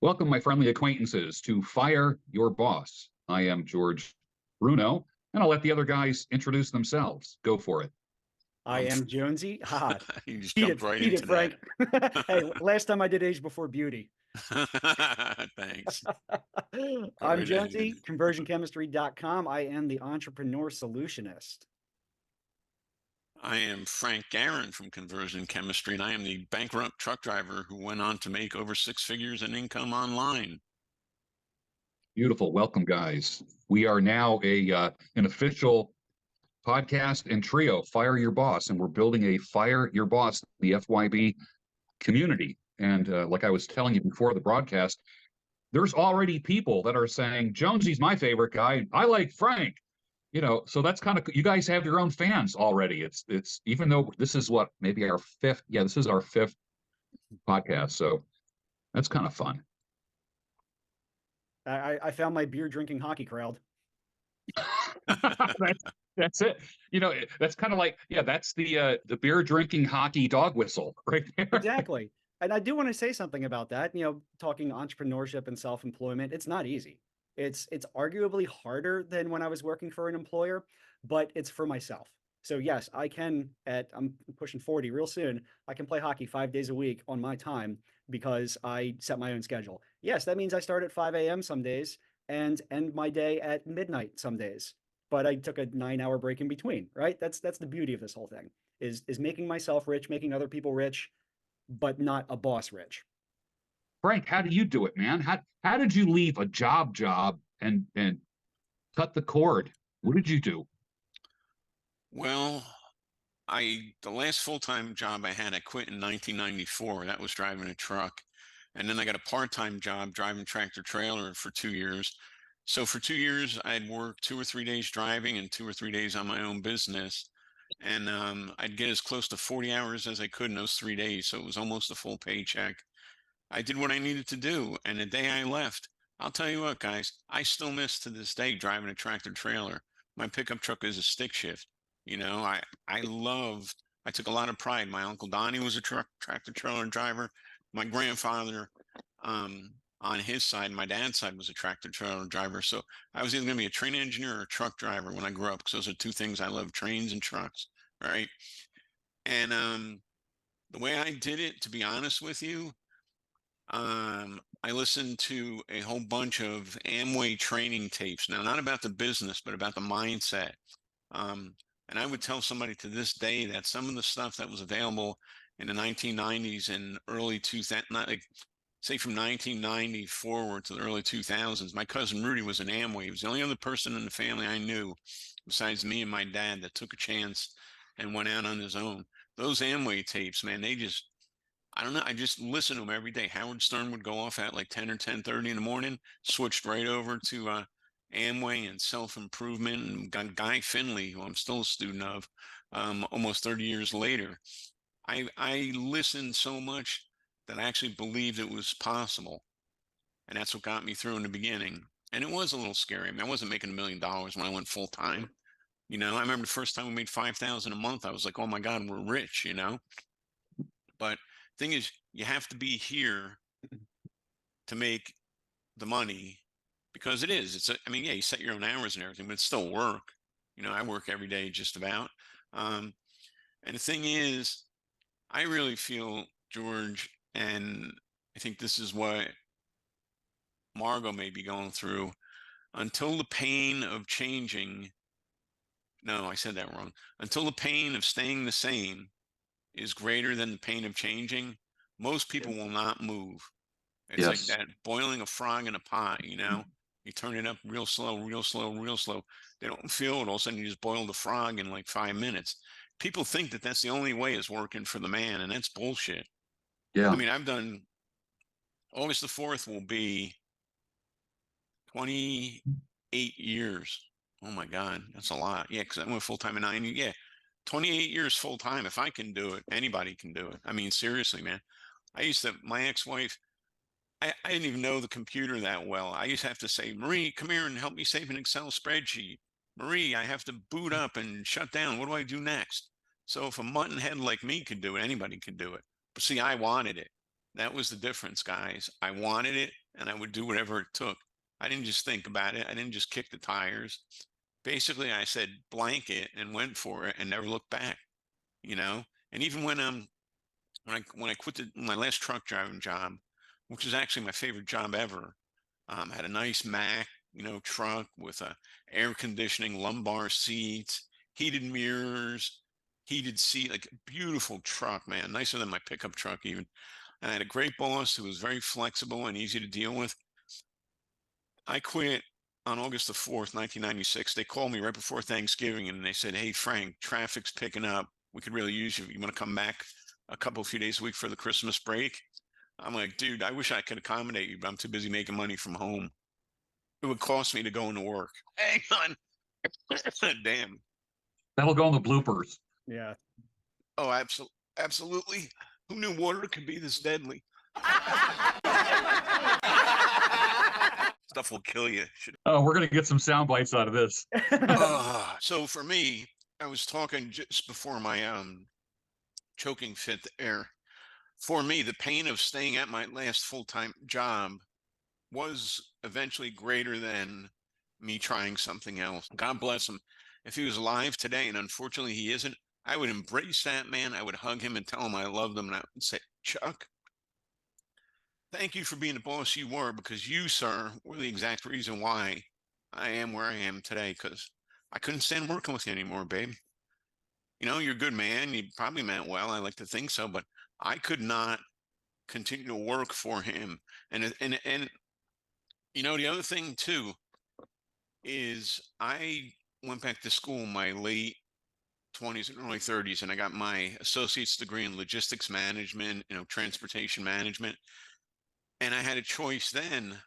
Welcome, my friendly acquaintances, to Fire Your Boss. I am George Bruno, and I'll let the other guys introduce themselves. Go for it. I am Jonesy. Ha, You just beat jumped it, right beat into it, Frank. Hey, that. last time I did Age Before Beauty. Thanks. Go I'm right ahead. Jonesy, conversionchemistry.com. I am the entrepreneur solutionist. I am Frank Garin from Conversion Chemistry, and I am the bankrupt truck driver who went on to make over six figures in income online. Beautiful. Welcome, guys. We are now an official podcast and trio, Fire Your Boss, and we're building a Fire Your Boss, the FYB community. And like I was telling you before the broadcast, there's already people that are saying, Jonesy's my favorite guy. I like Frank. So that's kind of, you guys have your own fans already. It's even though this is what, maybe our fifth, this is our fifth podcast. So that's kind of fun. I found my beer drinking hockey crowd. That's it. That's kind of like, that's the beer drinking hockey dog whistle right there. Exactly. And I do want to say something about that. Talking entrepreneurship and self-employment, it's not easy. It's arguably harder than when I was working for an employer, but it's for myself. So yes, I'm pushing 40 real soon. I can play hockey 5 days a week on my time because I set my own schedule. Yes, that means I start at 5 a.m. some days and end my day at midnight some days. But I took a 9-hour break in between, right? That's the beauty of this whole thing is making myself rich, making other people rich, but not a boss rich. Frank, how do you do it, man? How did you leave a job and cut the cord? What did you do? Well, the last full-time job I had, I quit in 1994. That was driving a truck. And then I got a part-time job driving tractor trailer for 2 years. So for 2 years, I'd work 2 or 3 days driving and 2 or 3 days on my own business. And I'd get as close to 40 hours as I could in those 3 days. So it was almost a full paycheck. I did what I needed to do. And the day I left, I'll tell you what, guys, I still miss to this day driving a tractor trailer. My pickup truck is a stick shift. I took a lot of pride. My Uncle Donnie was a tractor trailer driver. My grandfather, on his side, my dad's side, was a tractor trailer driver. So I was either going to be a train engineer or a truck driver when I grew up, because those are two things I love: trains and trucks, right? And the way I did it, to be honest with you, I listened to a whole bunch of Amway training tapes. Now, not about the business, but about the mindset. And I would tell somebody to this day that some of the stuff that was available in the 1990s and early 2000s, like say from 1990 forward to the early 2000s, my cousin Rudy was an Amway. He was the only other person in the family I knew besides me and my dad that took a chance and went out on his own. Those Amway tapes, man, I don't know. I just listened to them every day. Howard Stern would go off at like 10 or 10:30 in the morning, switched right over to Amway and self-improvement, and got Guy Finley, who I'm still a student of, almost 30 years later. I listened so much that I actually believed it was possible. And that's what got me through in the beginning. And it was a little scary. I mean, I wasn't making $1 million when I went full time. I remember the first time we made $5,000 a month, I was like, oh my God, we're rich, But thing is, you have to be here to make the money, because it is. You set your own hours and everything, but it's still work. I work every day just about. And the thing is, I really feel, George, and I think this is what Margot may be going through, until the pain of changing, no, I said that wrong. Until the pain of staying the same is greater than the pain of changing, most people will not move. It's like that boiling a frog in a pot, You turn it up real slow, real slow, real slow. They don't feel it. All of a sudden, you just boil the frog in like 5 minutes. People think that that's the only way it's working for the man, and that's bullshit. Yeah. I mean, I've done, August the 4th will be 28 years. Oh my God, that's a lot. Yeah, because I went full-time in 90. Yeah, 28 years full-time. If I can do it, anybody can do it. I mean, seriously, man. My ex-wife, I didn't even know the computer that well. I used to have to say, Marie, come here and help me save an Excel spreadsheet. Marie, I have to boot up and shut down. What do I do next? So if a mutton head like me could do it, anybody could do it. But see, I wanted it. That was the difference, guys. I wanted it and I would do whatever it took. I didn't just think about it. I didn't just kick the tires. Basically, I said blanket and went for it and never looked back, you know? And even when I quit my last truck driving job, which is actually my favorite job ever, had a nice Mac, truck with air conditioning, lumbar seats, heated mirrors, heated seat, like a beautiful truck, man, nicer than my pickup truck even. And I had a great boss who was very flexible and easy to deal with. I quit on August the 4th, 1996. They called me right before Thanksgiving and they said, "Hey, Frank, traffic's picking up. We could really use you. You want to come back a few days a week for the Christmas break?" I'm like, "Dude, I wish I could accommodate you, but I'm too busy making money from home. It would cost me to go into work." Hang on. Damn. That'll go in the bloopers. Yeah. Oh, absolutely. Who knew water could be this deadly? Stuff will kill you. Oh, we're going to get some sound bites out of this. So for me, I was talking just before my choking fit there. For me, the pain of staying at my last full-time job was eventually greater than me trying something else. God bless him. If he was alive today, and unfortunately he isn't, I would embrace that man. I would hug him and tell him I loved him. And I would say, "Chuck, thank you for being the boss you were, because you, sir, were the exact reason why I am where I am today, because I couldn't stand working with you anymore, babe. You're a good man. You probably meant well. I like to think so, but I could not continue to work for him." And the other thing too is I went back to school in my late 20s and early 30s, and I got my associate's degree in logistics management, transportation management. And I had a choice then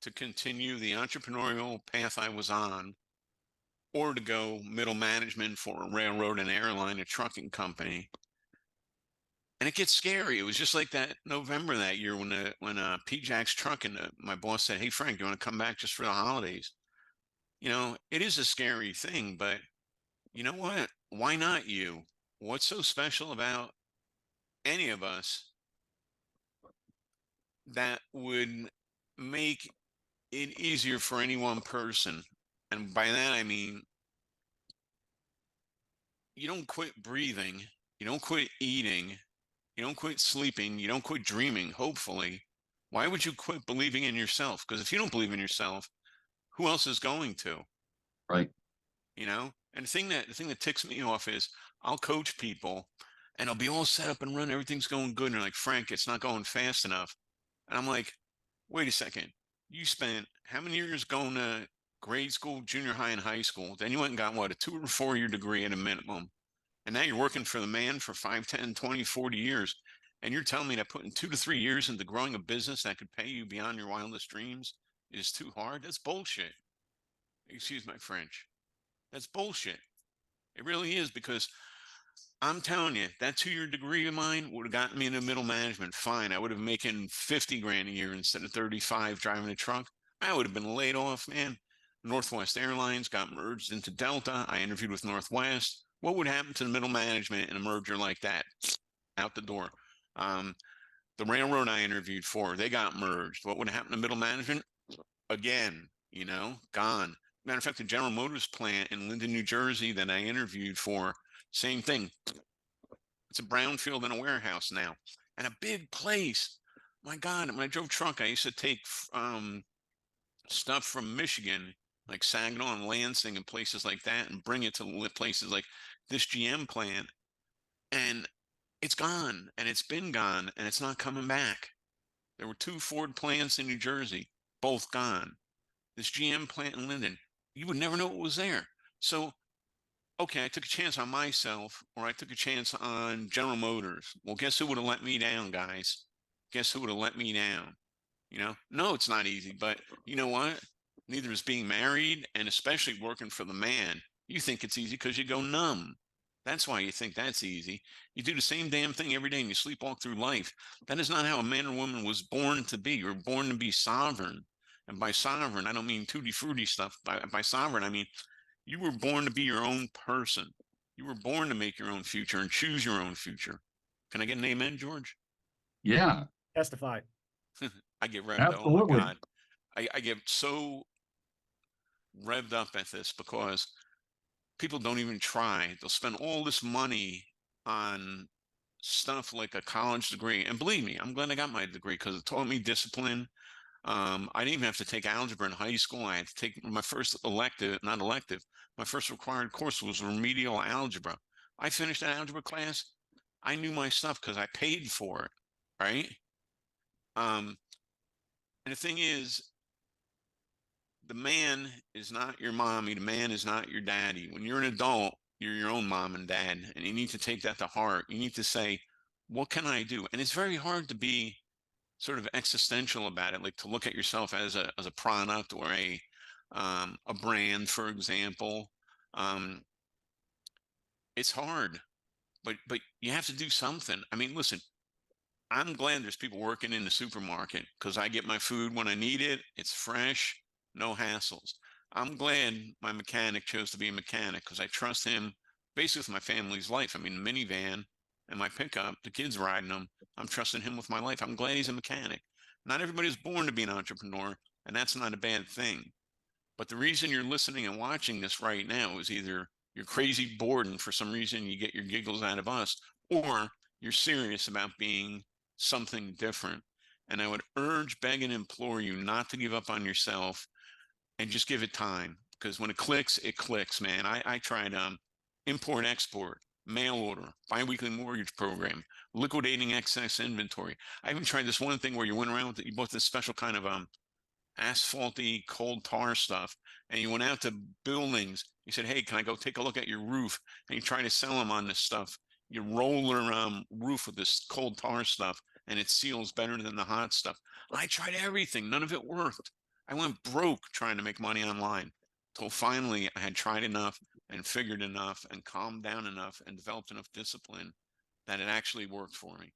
to continue the entrepreneurial path I was on, or to go middle management for a railroad, an airline, a trucking company. And it gets scary. It was just like that November that year when P. Jack's Trucking, my boss said, "Hey, Frank, you want to come back just for the holidays?" It is a scary thing, but you know what? Why not you? What's so special about any of us that would make it easier for any one person? And by that, I mean, you don't quit breathing, you don't quit eating, you don't quit sleeping, you don't quit dreaming, hopefully. Why would you quit believing in yourself? Because if you don't believe in yourself, who else is going to? Right. And the thing that ticks me off is I'll coach people and I'll be all set up and run, everything's going good, and they're like, "Frank, it's not going fast enough." And I'm like, "Wait a second, you spent how many years going to grade school, junior high, and high school? Then you went and got what, a 2 or 4 year degree at a minimum, and now you're working for the man for 5, 10, 20, 40 years, and you're telling me that putting 2 to 3 years into growing a business that could pay you beyond your wildest dreams is too hard? That's bullshit. Excuse my French. That's bullshit. It really is, because I'm telling you, that 2 year degree of mine would have gotten me into middle management. Fine. I would have been making 50 grand a year instead of 35 driving a truck. I would have been laid off, man. Northwest Airlines got merged into Delta. I interviewed with Northwest. What would happen to the middle management in a merger like that? Out the door. The railroad I interviewed for, they got merged. What would happen to middle management? Again, gone. Matter of fact, the General Motors plant in Linden, New Jersey that I interviewed for, same thing. It's a brownfield and a warehouse now, and a big place. My God, when I drove truck, I used to take stuff from Michigan, like Saginaw and Lansing and places like that, and bring it to places like this GM plant. And it's gone, and it's been gone, and it's not coming back. There were 2 Ford plants in New Jersey, both gone. This GM plant in Linden, you would never know what was there. So, okay, I took a chance on myself, or I took a chance on General Motors. Well, guess who would have let me down, guys? Guess who would have let me down? No, it's not easy, but you know what? Neither is being married, and especially working for the man. You think it's easy because you go numb. That's why you think that's easy. You do the same damn thing every day and you sleepwalk through life. That is not how a man or woman was born to be. You're born to be sovereign. And by sovereign, I don't mean tutti frutti stuff. By sovereign, I mean you were born to be your own person. You were born to make your own future and choose your own future. Can I get an amen, George? Yeah. Testify. I get revved up. Oh my Absolutely. God. I get so revved up at this because people don't even try. They'll spend all this money on stuff like a college degree. And believe me, I'm glad I got my degree because it taught me discipline. I didn't even have to take algebra in high school. I had to take my first elective, not elective, my first required course was remedial algebra. I finished that algebra class. I knew my stuff because I paid for it, right? And the thing is, the man is not your mommy. The man is not your daddy. When you're an adult, you're your own mom and dad, and you need to take that to heart. You need to say, what can I do? And it's very hard to be sort of existential about it, like to look at yourself as a product or a brand, for example. Um, it's hard, but you have to do something. I mean, listen, I'm glad there's people working in the supermarket because I get my food when I need it. It's fresh, no hassles. I'm glad my mechanic chose to be a mechanic because I trust him basically with my family's life. I mean, the minivan and my pickup, the kids riding them, I'm trusting him with my life. I'm glad he's a mechanic. Not everybody's born to be an entrepreneur, and that's not a bad thing. But the reason you're listening and watching this right now is either you're crazy bored and for some reason you get your giggles out of us, or you're serious about being something different. And I would urge, beg, and implore you not to give up on yourself and just give it time. Because when it clicks, man. I tried import, export, mail order, biweekly mortgage program, liquidating excess inventory. I even tried this one thing where you went around with it, you bought this special kind of asphalty cold tar stuff, and you went out to buildings. You said, hey, can I go take a look at your roof? And you try to sell them on this stuff. You roll their roof with this cold tar stuff, and it seals better than the hot stuff. I tried everything. None of it worked. I went broke trying to make money online till finally I had tried enough and figured enough and calmed down enough and developed enough discipline that it actually worked for me.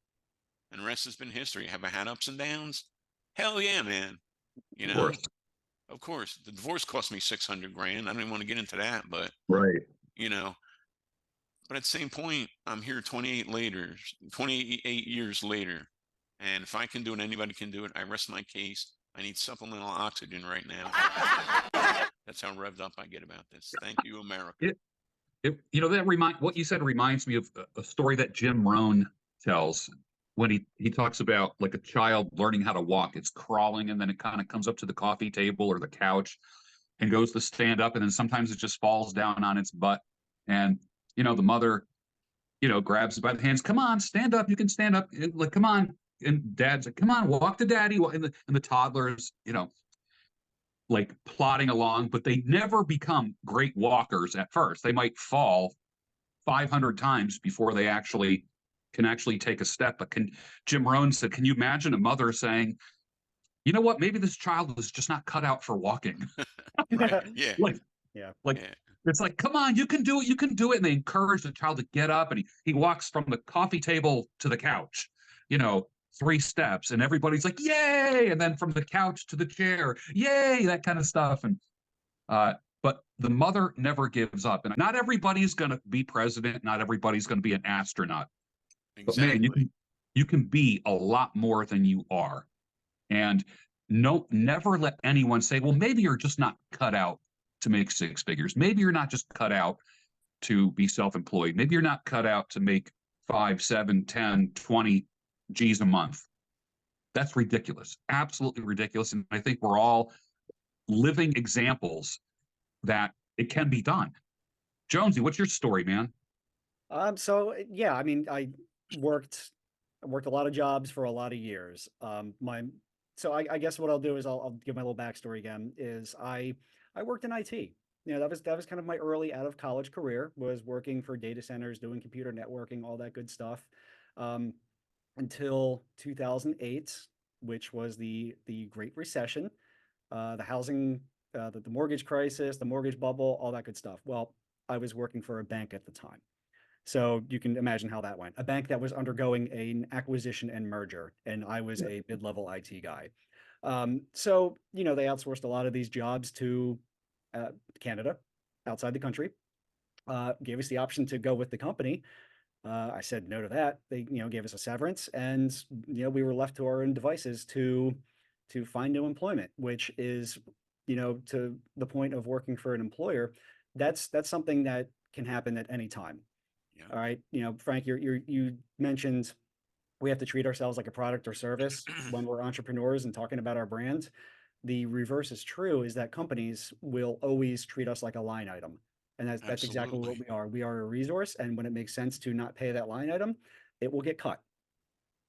And the rest has been history. Have I had ups and downs? Hell yeah, man. You Of know, course. of course, the divorce cost me 600 grand. I don't even want to get into that, but Right. you know, but at the same point, I'm here 28 years later. And if I can do it, anybody can do it. I rest my case. I need supplemental oxygen right now. That's how revved up I get about this. Thank you, America. What you said reminds me of a story that Jim Rohn tells when he talks about like a child learning how to walk. It's crawling and then it kind of comes up to the coffee table or the couch and goes to stand up, and then sometimes it just falls down on its butt. And the mother, grabs it by the hands. Come on, stand up. You can stand up. Like, come on. And dad's like, come on, walk to daddy. And the toddlers, like plodding along, but they never become great walkers at first. They might fall 500 times before they can actually take a step. But Jim Rohn said, can you imagine a mother saying, you know what, maybe this child is just not cut out for walking? Right. Yeah. like Yeah. like Yeah. it's like, come on, you can do it, you can do it. And they encourage the child to get up, and he walks from the coffee table to the couch, 3 steps, and everybody's like, yay. And then from the couch to the chair, yay, that kind of stuff. And but the mother never gives up. And not everybody's going to be president. Not everybody's going to be an astronaut. But man, Exactly. you can be a lot more than you are. And never let anyone say, well, maybe you're just not cut out to make 6 figures. Maybe you're not just cut out to be self-employed. Maybe you're not cut out to make 5, 7, 10, 20 G's a month. That's ridiculous. Absolutely ridiculous. And I think we're all living examples that it can be done. Jonesy, what's your story, man? Yeah, I mean, I worked a lot of jobs for a lot of years. I guess what I'll do is I'll give my little backstory again. Is I worked in IT. That was kind of my early out of college career, was working for data centers, doing computer networking, all that good stuff, um, until 2008, which was the Great Recession, the housing, the mortgage crisis, the mortgage bubble, all that good stuff. Well, I was working for a bank at the time. So you can imagine how that went. A bank that was undergoing an acquisition and merger, and I was a mid-level IT guy. They outsourced a lot of these jobs to Canada, outside the country. Gave us the option to go with the company. I said no to that. They, gave us a severance, and we were left to our own devices to find new employment, which is, to the point of working for an employer. That's something that can happen at any time. Yeah. All right, Frank, you mentioned we have to treat ourselves like a product or service when we're entrepreneurs and talking about our brand. The reverse is true, is that companies will always treat us like a line item. And that's exactly what Absolutely. we are. We are a resource. And when it makes sense to not pay that line item, it will get cut.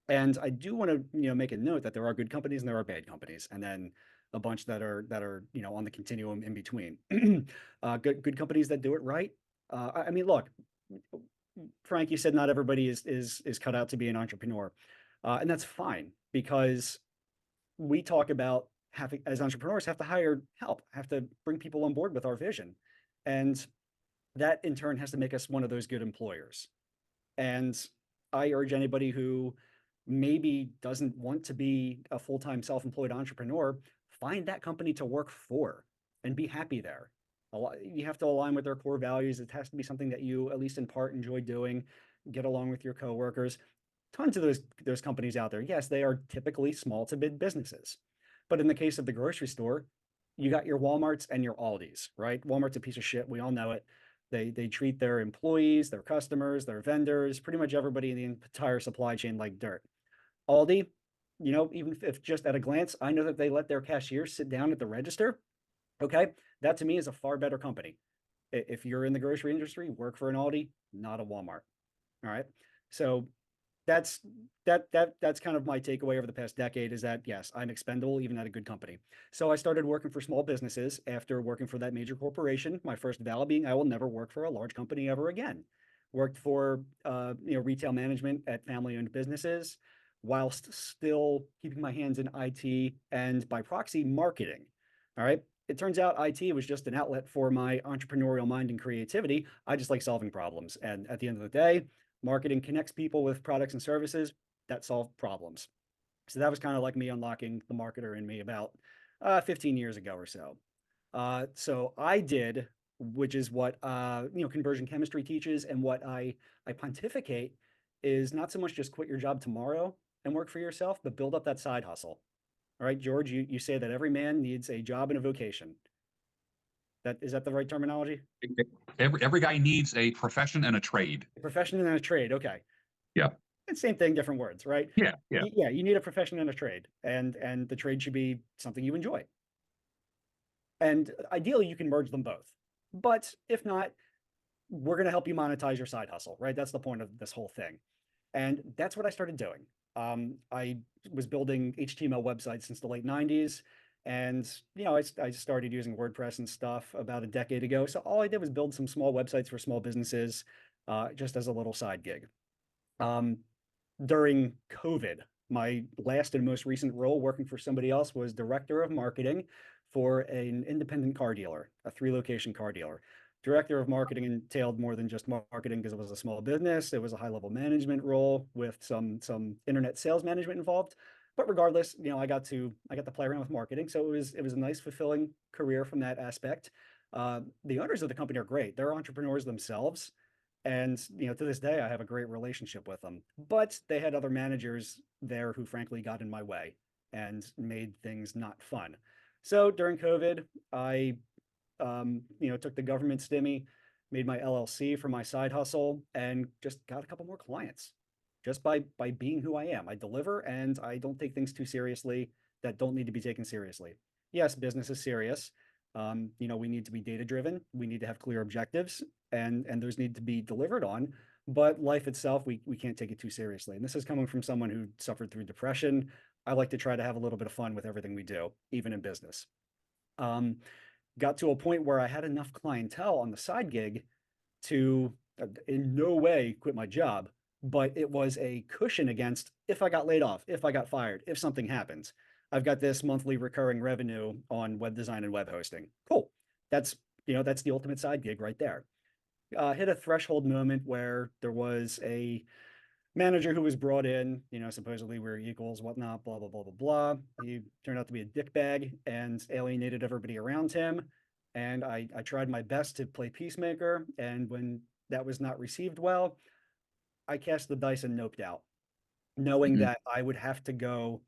And I do want to, make a note that there are good companies and there are bad companies, and then a bunch that are on the continuum in between. Good companies that do it right. I mean, look, Frank, you said not everybody is cut out to be an entrepreneur, and that's fine, because we talk about having, as entrepreneurs, have to hire help, have to bring people on board with our vision, and that in turn has to make us one of those good employers. And I urge anybody who maybe doesn't want to be a full-time self-employed entrepreneur, find that company to work for and be happy there. You have to align with their core values. It has to be something that you, at least in part, enjoy doing, get along with your coworkers. Tons of those companies out there. Yes, they are typically small to mid businesses. But in the case of the grocery store, you got your Walmarts and your Aldis, right? Walmart's a piece of shit. We all know it. They treat their employees, their customers, their vendors, pretty much everybody in the entire supply chain like dirt. Aldi, even if just at a glance, I know that they let their cashiers sit down at the register. Okay, that to me is a far better company. If you're in the grocery industry, work for an Aldi, not a Walmart. All right. So that's that's kind of my takeaway over the past decade, is that yes, I'm expendable even at a good company. So I started working for small businesses after working for that major corporation. My first vow being I will never work for a large company ever again. Worked for retail management at family-owned businesses, whilst still keeping my hands in IT and by proxy marketing. All right. It turns out IT was just an outlet for my entrepreneurial mind and creativity. I just like solving problems. And at the end of the day, marketing connects people with products and services that solve problems. So that was kind of like me unlocking the marketer in me about 15 years ago or so. So I did, which is what conversion chemistry teaches, and what I pontificate is not so much just quit your job tomorrow and work for yourself, but build up that side hustle. All right, George, you say that every man needs a job and a vocation. That the right terminology? Every guy needs a profession and a trade. A profession and a trade. Okay. Yeah. And same thing, different words, right? Yeah. Yeah. Yeah, you need a profession and a trade, and the trade should be something you enjoy. And ideally, you can merge them both. But if not, we're going to help you monetize your side hustle, right? That's the point of this whole thing. And that's what I started doing. I was building HTML websites since the late 90s. And, I started using WordPress and stuff about a decade ago. So all I did was build some small websites for small businesses, just as a little side gig. During COVID, my last and most recent role working for somebody else was director of marketing for an independent car dealer, a 3-location car dealer. Director of marketing entailed more than just marketing, because it was a small business. It was a high-level management role with some internet sales management involved. But regardless, I got to play around with marketing, so it was a nice, fulfilling career from that aspect. The owners of the company are great. They're entrepreneurs themselves, and to this day I have a great relationship with them. But they had other managers there who frankly got in my way and made things not fun. So during COVID, I took the government stimmy, made my LLC for my side hustle, and just got a couple more clients just by being who I am. I deliver, and I don't take things too seriously that don't need to be taken seriously. Yes, business is serious. We need to be data driven. We need to have clear objectives, and those need to be delivered on. But life itself, we can't take it too seriously. And this is coming from someone who suffered through depression. I like to try to have a little bit of fun with everything we do, even in business. Got to a point where I had enough clientele on the side gig to in no way quit my job, but it was a cushion against if I got laid off, if I got fired, if something happens. I've got this monthly recurring revenue on web design and web hosting. Cool. That's the ultimate side gig right there. Hit a threshold moment where there was a manager who was brought in, supposedly we're equals, whatnot, blah, blah, blah, blah, blah. He turned out to be a dickbag and alienated everybody around him. And I tried my best to play peacemaker. And when that was not received well, I cast the dice and noped out, knowing Mhm. that I would have to go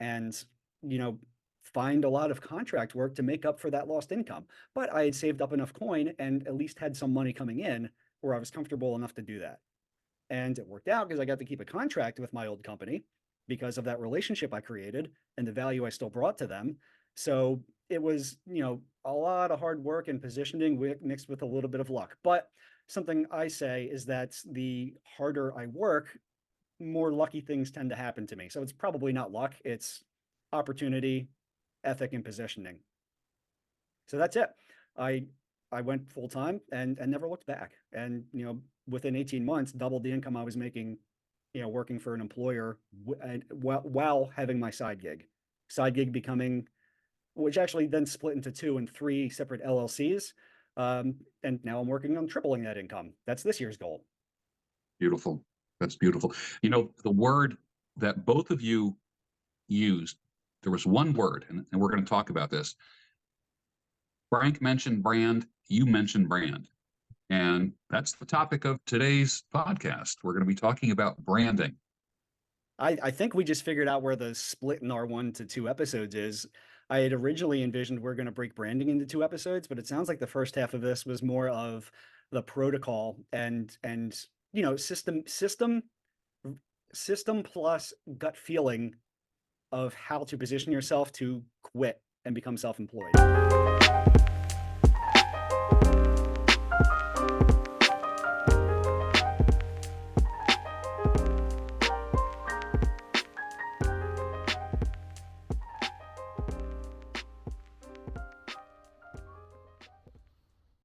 and, you know, find a lot of contract work to make up for that lost income. But I had saved up enough coin and at least had some money coming in where I was comfortable enough to do that. And it worked out because I got to keep a contract with my old company because of that relationship I created and the value I still brought to them. So it was, a lot of hard work and positioning mixed with a little bit of luck. But something I say is that the harder I work, more lucky things tend to happen to me. So it's probably not luck, it's opportunity, ethic, and positioning. So that's it. I I went full time and never looked back. And within 18 months, doubled the income I was making, working for an employer while having my side gig. Side gig becoming, which actually then split into 2 and 3 separate LLCs. And now I'm working on tripling that income. That's this year's goal. Beautiful. That's beautiful. The word that both of you used, there was one word, and we're going to talk about this. Frank mentioned brand, you mentioned brand. And that's the topic of today's podcast. We're going to be talking about branding. I think we just figured out where the split in our 1 to 2 episodes is. I had originally envisioned we're going to break branding into 2 episodes, but it sounds like the first half of this was more of the protocol and system plus gut feeling of how to position yourself to quit and become self-employed.